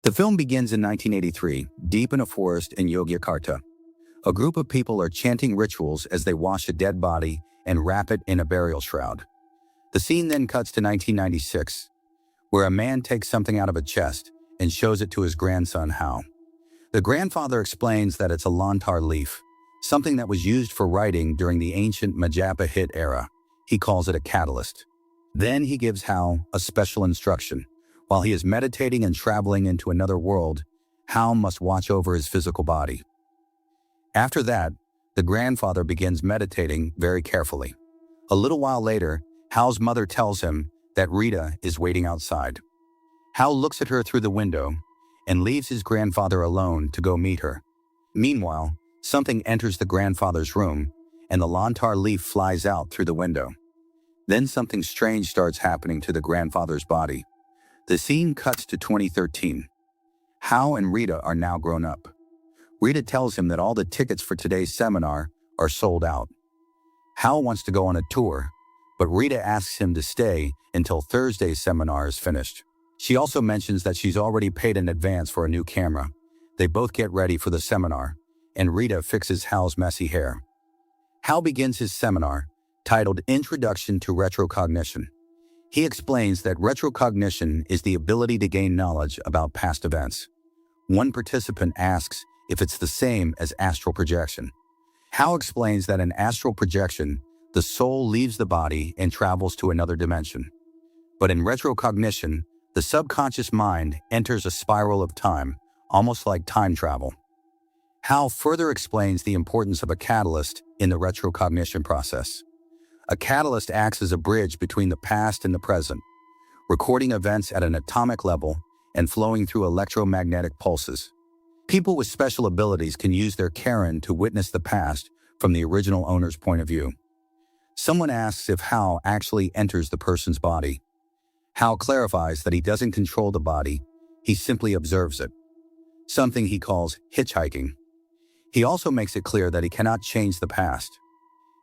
The film begins in 1983, deep in a forest in Yogyakarta. A group of people are chanting rituals as they wash a dead body and wrap it in a burial shroud. The scene then cuts to 1996, where a man takes something out of a chest and shows it to his grandson, Hao. The grandfather explains that it's a lantar leaf, something that was used for writing during the ancient Majapahit era. He calls it a catalyst. Then he gives Hao a special instruction. While he is meditating and traveling into another world, Hao must watch over his physical body. After that, the grandfather begins meditating very carefully. A little while later, Hao's mother tells him that Rita is waiting outside. Hao looks at her through the window and leaves his grandfather alone to go meet her. Meanwhile, something enters the grandfather's room and the lantar leaf flies out through the window. Then something strange starts happening to the grandfather's body. The scene cuts to 2013. Hao and Rita are now grown up. Rita tells him that all the tickets for today's seminar are sold out. Hao wants to go on a tour, but Rita asks him to stay until Thursday's seminar is finished. She also mentions that she's already paid in advance for a new camera. They both get ready for the seminar, and Rita fixes Hao's messy hair. Hao begins his seminar, titled Introduction to Retrocognition. He explains that retrocognition is the ability to gain knowledge about past events. One participant asks if it's the same as astral projection. Hao explains that in astral projection, the soul leaves the body and travels to another dimension. But in retrocognition, the subconscious mind enters a spiral of time, almost like time travel. Hao further explains the importance of a catalyst in the retrocognition process. A catalyst acts as a bridge between the past and the present, recording events at an atomic level and flowing through electromagnetic pulses. People with special abilities can use their Karen to witness the past from the original owner's point of view. Someone asks if Hao actually enters the person's body. Hao clarifies that he doesn't control the body, he simply observes it, something he calls hitchhiking. He also makes it clear that he cannot change the past.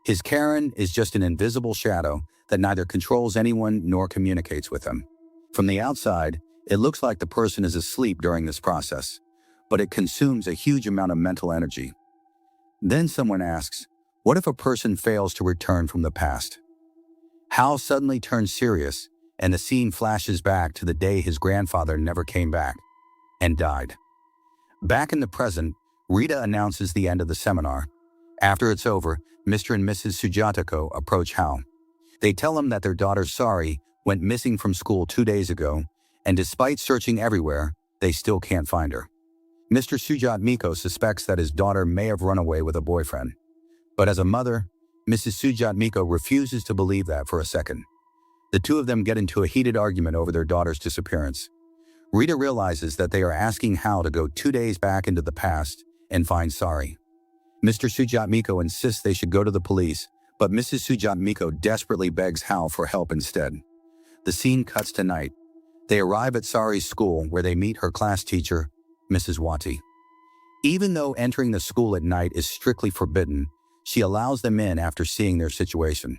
His Karen is just an invisible shadow that neither controls anyone nor communicates with them. From the outside, it looks like the person is asleep during this process, but it consumes a huge amount of mental energy. Then someone asks, what if a person fails to return from the past? Hao suddenly turns serious, and the scene flashes back to the day his grandfather never came back and died. Back in the present, Rita announces the end of the seminar. After it's over, Mr. and Mrs. Sujatako approach Hao. They tell him that their daughter Sari went missing from school 2 days ago, and despite searching everywhere, they still can't find her. Mr. Sujatmiko suspects that his daughter may have run away with a boyfriend. But as a mother, Mrs. Sujatmiko refuses to believe that for a second. The two of them get into a heated argument over their daughter's disappearance. Rita realizes that they are asking Hao to go 2 days back into the past and find Sari. Mr. Sujatmiko insists they should go to the police, but Mrs. Sujatmiko desperately begs Hao for help instead. The scene cuts to night. They arrive at Sari's school where they meet her class teacher, Mrs. Wati. Even though entering the school at night is strictly forbidden, she allows them in after seeing their situation.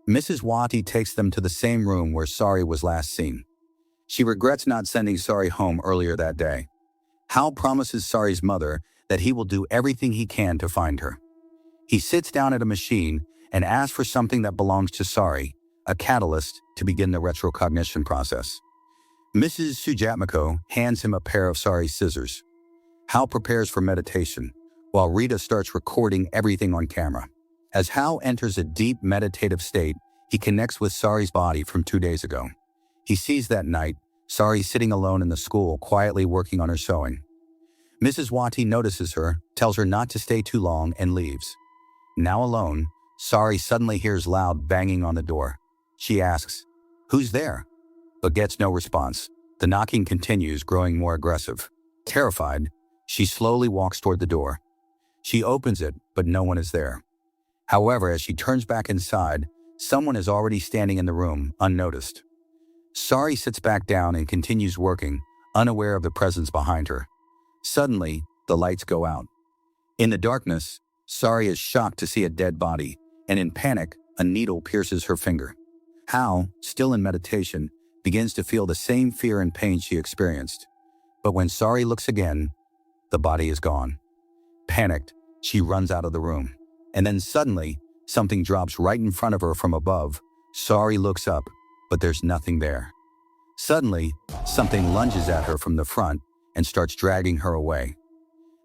Mrs. Wati takes them to the same room where Sari was last seen. She regrets not sending Sari home earlier that day. Hao promises Sari's mother that he will do everything he can to find her. He sits down at a machine and asks for something that belongs to Sari, a catalyst to begin the retrocognition process. Mrs. Sujatmiko hands him a pair of Sari's scissors. Hao prepares for meditation, while Rita starts recording everything on camera. As Hao enters a deep meditative state, he connects with Sari's body from 2 days ago. He sees that night, Sari sitting alone in the school, quietly working on her sewing. Mrs. Wati notices her, tells her not to stay too long, and leaves. Now alone, Sari suddenly hears loud banging on the door. She asks, "Who's there?" but gets no response. The knocking continues, growing more aggressive. Terrified, she slowly walks toward the door. She opens it, but no one is there. However, as she turns back inside, someone is already standing in the room, unnoticed. Sari sits back down and continues working, unaware of the presence behind her. Suddenly, the lights go out. In the darkness, Sari is shocked to see a dead body, and in panic, a needle pierces her finger. Hal, still in meditation, begins to feel the same fear and pain she experienced. But when Sari looks again, the body is gone. Panicked, she runs out of the room. And then suddenly, something drops right in front of her from above. Sari looks up, but there's nothing there. Suddenly, something lunges at her from the front and starts dragging her away.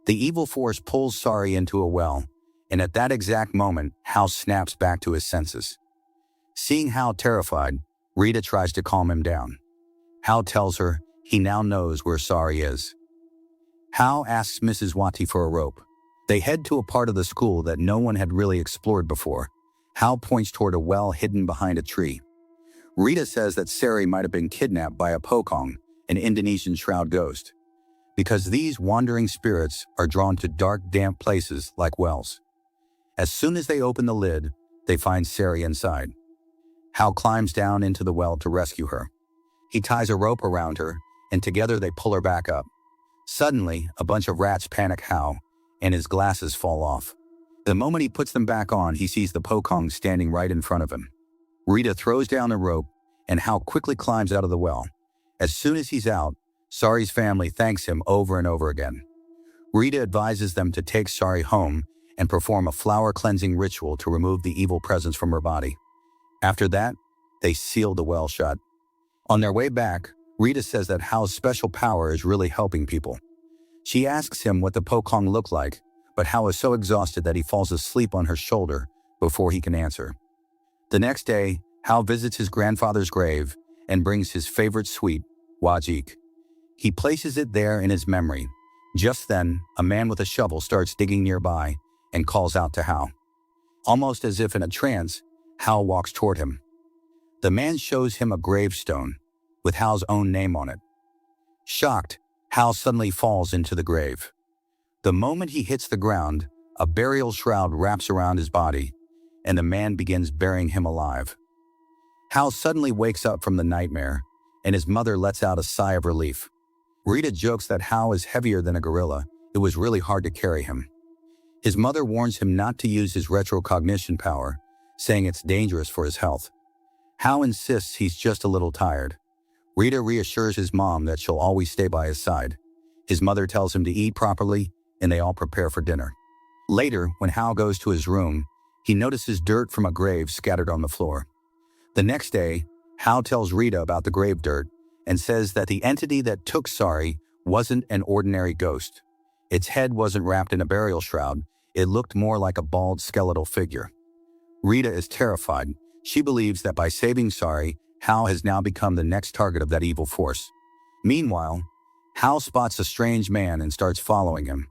The evil force pulls Sari into a well, and at that exact moment, Hal snaps back to his senses. Seeing Hal terrified, Rita tries to calm him down. Hal tells her he now knows where Sari is. Hal asks Mrs. Wati for a rope. They head to a part of the school that no one had really explored before. Hal points toward a well hidden behind a tree. Rita says that Sari might have been kidnapped by a Pocong, an Indonesian shroud ghost, because these wandering spirits are drawn to dark, damp places like wells. As soon as they open the lid, they find Sari inside. Hal climbs down into the well to rescue her. He ties a rope around her, and together they pull her back up. Suddenly, a bunch of rats panic Hal, and his glasses fall off. The moment he puts them back on, he sees the Pocong standing right in front of him. Rita throws down the rope, and Hal quickly climbs out of the well. As soon as he's out, Sari's family thanks him over and over again. Rita advises them to take Sari home and perform a flower cleansing ritual to remove the evil presence from her body. After that, they seal the well shut. On their way back, Rita says that Hal's special power is really helping people. She asks him what the Pocong looked like, but Hal is so exhausted that he falls asleep on her shoulder before he can answer. The next day, Hal visits his grandfather's grave and brings his favorite sweet, wajik. He places it there in his memory. Just then, a man with a shovel starts digging nearby and calls out to Hal. Almost as if in a trance, Hal walks toward him. The man shows him a gravestone with Hal's own name on it. Shocked, Hal suddenly falls into the grave. The moment he hits the ground, a burial shroud wraps around his body, and the man begins burying him alive. Hal suddenly wakes up from the nightmare, and his mother lets out a sigh of relief. Rita jokes that Hal is heavier than a gorilla. It was really hard to carry him. His mother warns him not to use his retrocognition power, saying it's dangerous for his health. Hal insists he's just a little tired. Rita reassures his mom that she'll always stay by his side. His mother tells him to eat properly, and they all prepare for dinner. Later, when Hal goes to his room, he notices dirt from a grave scattered on the floor. The next day, Hal tells Rita about the grave dirt and says that the entity that took Sari wasn't an ordinary ghost. Its head wasn't wrapped in a burial shroud. It looked more like a bald skeletal figure. Rita is terrified. She believes that by saving Sari, Hal has now become the next target of that evil force. Meanwhile, Hal spots a strange man and starts following him.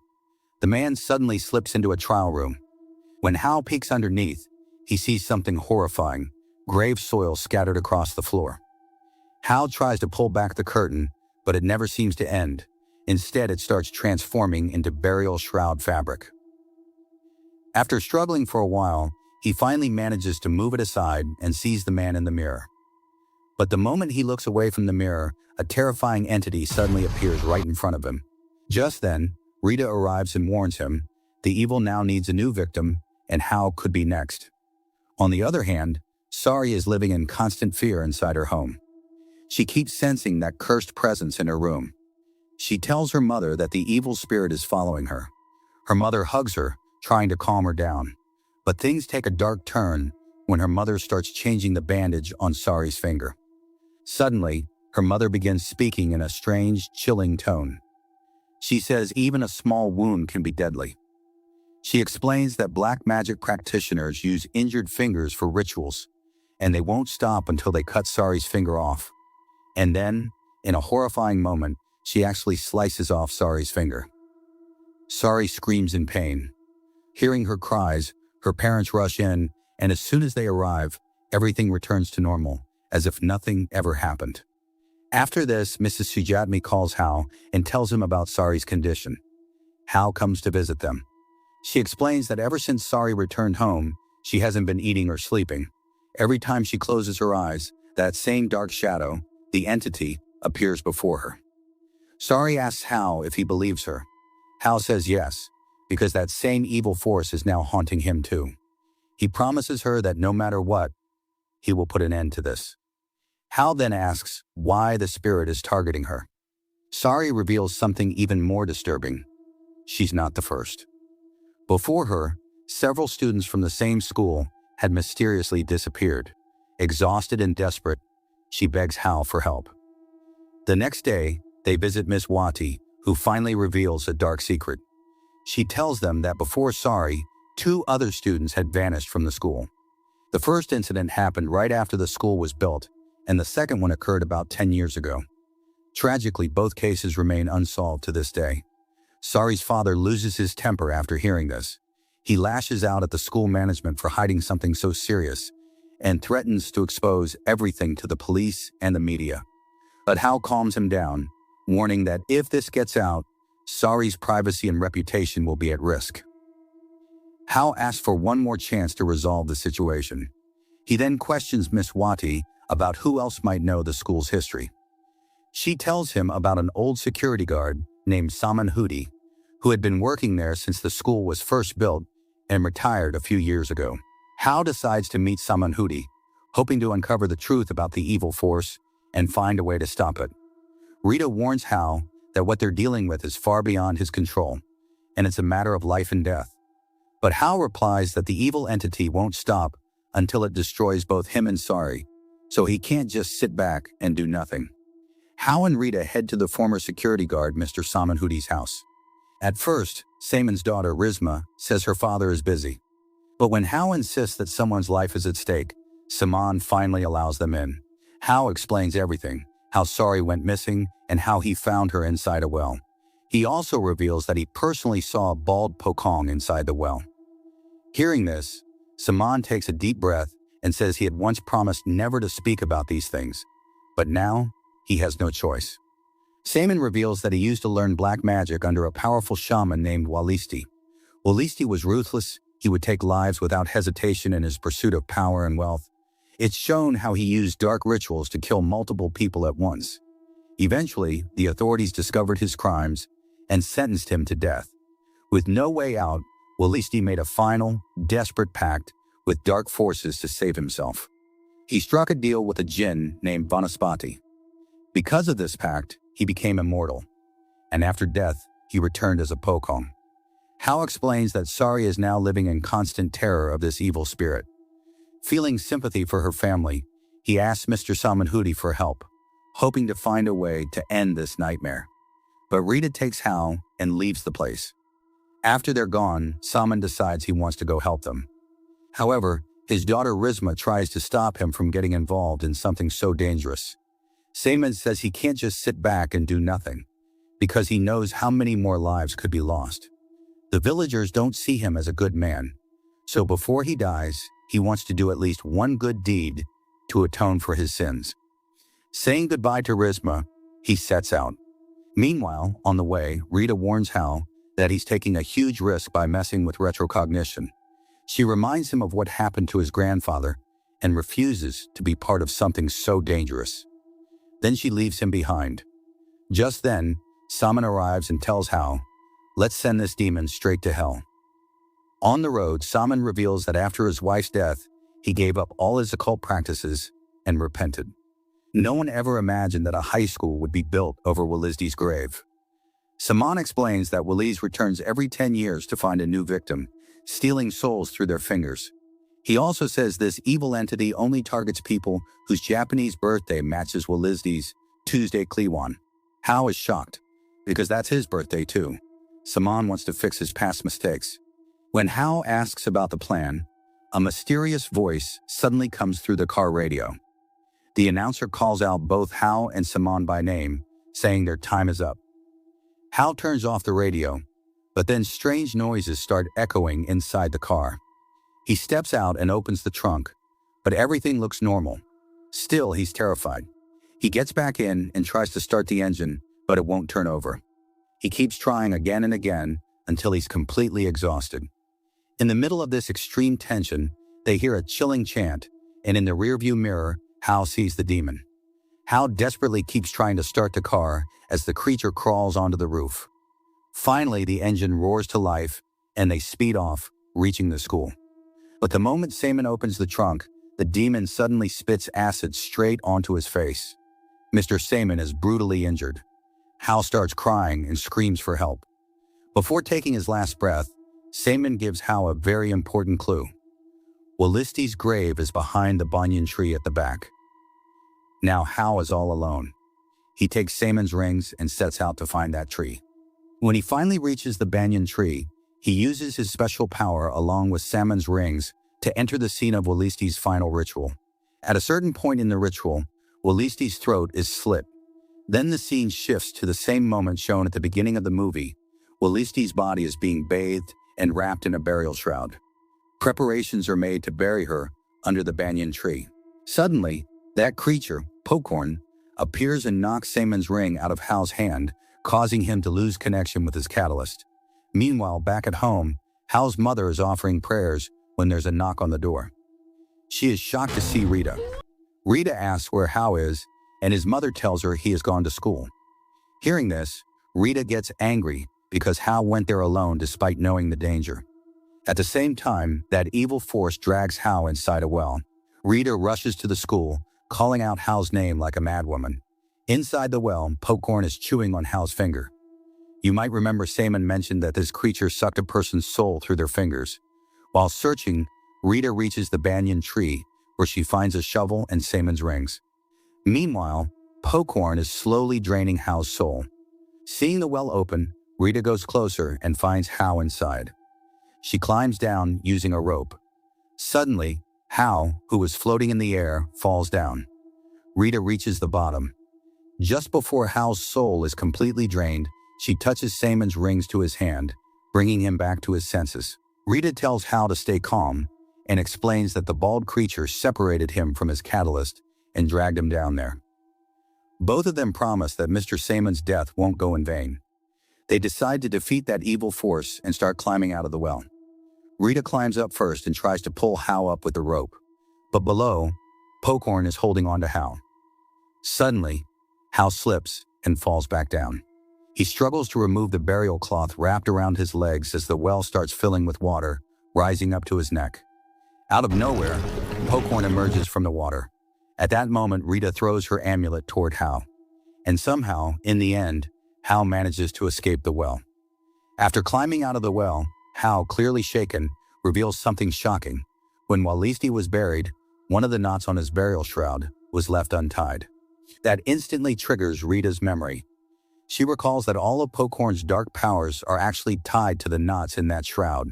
The man suddenly slips into a trial room. When Hal peeks underneath, he sees something horrifying, grave soil scattered across the floor. Hal tries to pull back the curtain, but it never seems to end. Instead, it starts transforming into burial shroud fabric. After struggling for a while, he finally manages to move it aside and sees the man in the mirror. But the moment he looks away from the mirror, a terrifying entity suddenly appears right in front of him. Just then, Rita arrives and warns him the evil now needs a new victim, and Hal could be next. On the other hand, Sari is living in constant fear inside her home. She keeps sensing that cursed presence in her room. She tells her mother that the evil spirit is following her. Her mother hugs her, trying to calm her down. But things take a dark turn when her mother starts changing the bandage on Sari's finger. Suddenly, her mother begins speaking in a strange, chilling tone. She says even a small wound can be deadly. She explains that black magic practitioners use injured fingers for rituals, and they won't stop until they cut Sari's finger off. And then, in a horrifying moment, she actually slices off Sari's finger. Sari screams in pain. Hearing her cries, her parents rush in, and as soon as they arrive, everything returns to normal, as if nothing ever happened. After this, Mrs. Sujatmi calls Hal and tells him about Sari's condition. Hal comes to visit them. She explains that ever since Sari returned home, she hasn't been eating or sleeping. Every time she closes her eyes, that same dark shadow, the entity, appears before her. Sari asks Hal if he believes her. Hal says yes, because that same evil force is now haunting him too. He promises her that no matter what, he will put an end to this. Hal then asks why the spirit is targeting her. Sari reveals something even more disturbing. She's not the first. Before her, several students from the same school had mysteriously disappeared. Exhausted and desperate, she begs Hal for help. The next day, they visit Miss Wati, who finally reveals a dark secret. She tells them that before Sari, 2 other students had vanished from the school. The first incident happened right after the school was built, and the second one occurred about 10 years ago. Tragically, both cases remain unsolved to this day. Sari's father loses his temper after hearing this. He lashes out at the school management for hiding something so serious and threatens to expose everything to the police and the media. But Hal calms him down, warning that if this gets out, Sari's privacy and reputation will be at risk. Hal asks for one more chance to resolve the situation. He then questions Miss Wati about who else might know the school's history. She tells him about an old security guard named Saman Hudi, who had been working there since the school was first built and retired a few years ago. Hal decides to meet Saman Hudi, hoping to uncover the truth about the evil force and find a way to stop it. Rita warns Hal that what they're dealing with is far beyond his control, and it's a matter of life and death. But Hal replies that the evil entity won't stop until it destroys both him and Sari, so he can't just sit back and do nothing. Hal and Rita head to the former security guard Mr. Saman Hudi's house. At first, Saman's daughter Rizma says her father is busy. But when Hal insists that someone's life is at stake, Saman finally allows them in. Hal explains everything, how Sari went missing and how he found her inside a well. He also reveals that he personally saw a bald Pocong inside the well. Hearing this, Saman takes a deep breath and says he had once promised never to speak about these things, but now he has no choice. Saman reveals that he used to learn black magic under a powerful shaman named Walisti. Walisti was ruthless. He would take lives without hesitation in his pursuit of power and wealth. It's shown how he used dark rituals to kill multiple people at once. Eventually, the authorities discovered his crimes and sentenced him to death. With no way out, Walisti made a final, desperate pact with dark forces to save himself. He struck a deal with a jinn named Vanaspati. Because of this pact, he became immortal, and after death, he returned as a Pocong. Hal explains that Sari is now living in constant terror of this evil spirit. Feeling sympathy for her family, he asks Mr. Saman Hudi for help, hoping to find a way to end this nightmare. But Rita takes Hal and leaves the place. After they're gone, Saman decides he wants to go help them. However, his daughter Rizma tries to stop him from getting involved in something so dangerous. Saman says he can't just sit back and do nothing, because he knows how many more lives could be lost. The villagers don't see him as a good man, so before he dies, he wants to do at least one good deed to atone for his sins. Saying goodbye to Rizma, he sets out. Meanwhile, on the way, Rita warns Hal that he's taking a huge risk by messing with retrocognition. She reminds him of what happened to his grandfather and refuses to be part of something so dangerous. Then she leaves him behind. Just then, Saman arrives and tells Hal, "Let's send this demon straight to hell." On the road, Saman reveals that after his wife's death, he gave up all his occult practices and repented. No one ever imagined that a high school would be built over Walisti's grave. Saman explains that Walis returns every 10 years to find a new victim, stealing souls through their fingers. He also says this evil entity only targets people whose Japanese birthday matches Walisti's Tuesday Kliwon. Hal is shocked, because that's his birthday too. Saman wants to fix his past mistakes. When Hal asks about the plan, a mysterious voice suddenly comes through the car radio. The announcer calls out both Hal and Saman by name, saying their time is up. Hal turns off the radio, but then strange noises start echoing inside the car. He steps out and opens the trunk, but everything looks normal. Still, he's terrified. He gets back in and tries to start the engine, but it won't turn over. He keeps trying again and again until he's completely exhausted. In the middle of this extreme tension, they hear a chilling chant, and in the rearview mirror, Hal sees the demon. Hal desperately keeps trying to start the car as the creature crawls onto the roof. Finally, the engine roars to life, and they speed off, reaching the school. But the moment Saman opens the trunk, the demon suddenly spits acid straight onto his face. Mr. Saman is brutally injured. Hal starts crying and screams for help. Before taking his last breath, Saman gives Hal a very important clue. Wallisty's grave is behind the banyan tree at the back. Now Hal is all alone. He takes Saman's rings and sets out to find that tree. When he finally reaches the banyan tree, he uses his special power along with Saman's rings to enter the scene of Wallisty's final ritual. At a certain point in the ritual, Wallisty's throat is slit. Then the scene shifts to the same moment shown at the beginning of the movie. Wallisty's body is being bathed and wrapped in a burial shroud. Preparations are made to bury her under the banyan tree. Suddenly, that creature, Pocong, appears and knocks Saman's ring out of Hal's hand, causing him to lose connection with his catalyst. Meanwhile, back at home, Hal's mother is offering prayers when there's a knock on the door. She is shocked to see Rita. Rita asks where Hal is, and his mother tells her he has gone to school. Hearing this, Rita gets angry because Hal went there alone despite knowing the danger. At the same time, that evil force drags Hal inside a well. Rita rushes to the school, calling out Hal's name like a madwoman. Inside the well, Pocong is chewing on Hal's finger. You might remember Saman mentioned that this creature sucked a person's soul through their fingers. While searching, Rita reaches the banyan tree, where she finds a shovel and Saman's rings. Meanwhile, Pocong is slowly draining Hal's soul. Seeing the well open, Rita goes closer and finds Hal inside. She climbs down using a rope. Suddenly, Hal, who was floating in the air, falls down. Rita reaches the bottom. Just before Hal's soul is completely drained, she touches Saman's rings to his hand, bringing him back to his senses. Rita tells Hal to stay calm and explains that the bald creature separated him from his catalyst and dragged him down there. Both of them promise that Mr. Saman's death won't go in vain. They decide to defeat that evil force and start climbing out of the well. Rita climbs up first and tries to pull Hal up with the rope, but below, Pocong is holding on to Hal. Suddenly, Hal slips and falls back down. He struggles to remove the burial cloth wrapped around his legs as the well starts filling with water, rising up to his neck. Out of nowhere, Pocong emerges from the water. At that moment, Rita throws her amulet toward Hal, and somehow, in the end, Hal manages to escape the well. After climbing out of the well, Hal, clearly shaken, reveals something shocking. When Wallisty was buried, one of the knots on his burial shroud was left untied. That instantly triggers Rita's memory. She recalls that all of Pocong's dark powers are actually tied to the knots in that shroud.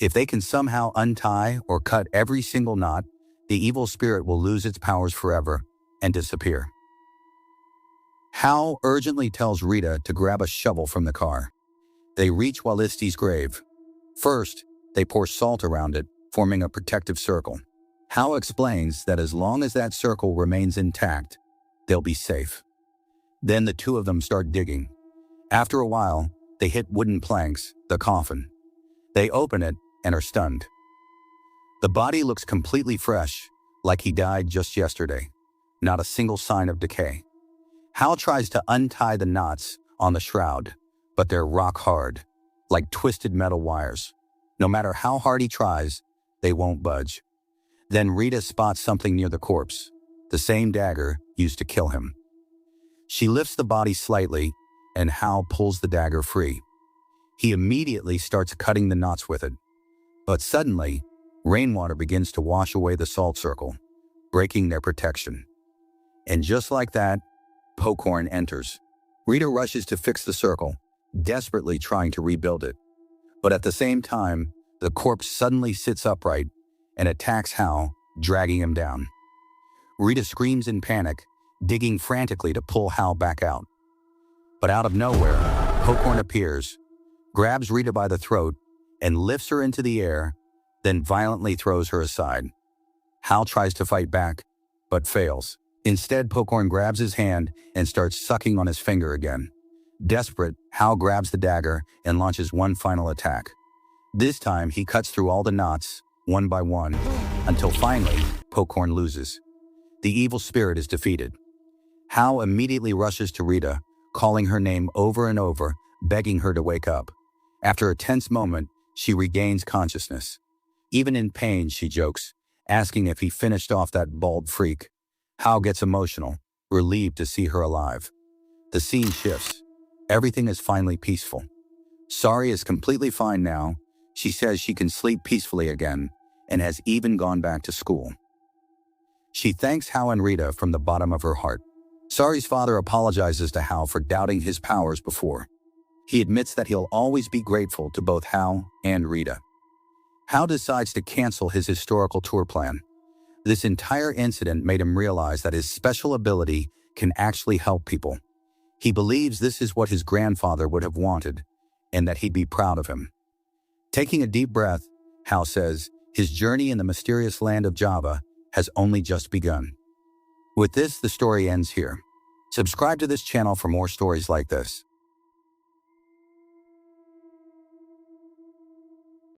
If they can somehow untie or cut every single knot, the evil spirit will lose its powers forever and disappear. Hal urgently tells Rita to grab a shovel from the car. They reach Wallisty's grave. First, they pour salt around it, forming a protective circle. Hal explains that as long as that circle remains intact, they'll be safe. Then the two of them start digging. After a while, they hit wooden planks, the coffin. They open it and are stunned. The body looks completely fresh, like he died just yesterday. Not a single sign of decay. Hal tries to untie the knots on the shroud, but they're rock hard, like twisted metal wires. No matter how hard he tries, they won't budge. Then Rita spots something near the corpse, the same dagger used to kill him. She lifts the body slightly, and Hal pulls the dagger free. He immediately starts cutting the knots with it. But suddenly, rainwater begins to wash away the salt circle, breaking their protection. And just like that, Pocong enters. Rita rushes to fix the circle, desperately trying to rebuild it. But at the same time, the corpse suddenly sits upright and attacks Hal, dragging him down. Rita screams in panic, digging frantically to pull Hal back out. But out of nowhere, Pocong appears, grabs Rita by the throat, and lifts her into the air, then violently throws her aside. Hal tries to fight back, but fails. Instead, Pocong grabs his hand and starts sucking on his finger again. Desperate, Hal grabs the dagger and launches one final attack. This time, he cuts through all the knots, one by one, until finally, Pocong loses. The evil spirit is defeated. Hal immediately rushes to Rita, calling her name over and over, begging her to wake up. After a tense moment, she regains consciousness. Even in pain, she jokes, asking if he finished off that bald freak. Hao gets emotional, relieved to see her alive. The scene shifts. Everything is finally peaceful. Sari is completely fine now. She says she can sleep peacefully again and has even gone back to school. She thanks Hao and Rita from the bottom of her heart. Sari's father apologizes to Hao for doubting his powers before. He admits that he'll always be grateful to both Hao and Rita. Hao decides to cancel his historical tour plan. This entire incident made him realize that his special ability can actually help people. He believes this is what his grandfather would have wanted, and that he'd be proud of him. Taking a deep breath, Hao says his journey in the mysterious land of Java has only just begun. With this, the story ends here. Subscribe to this channel for more stories like this.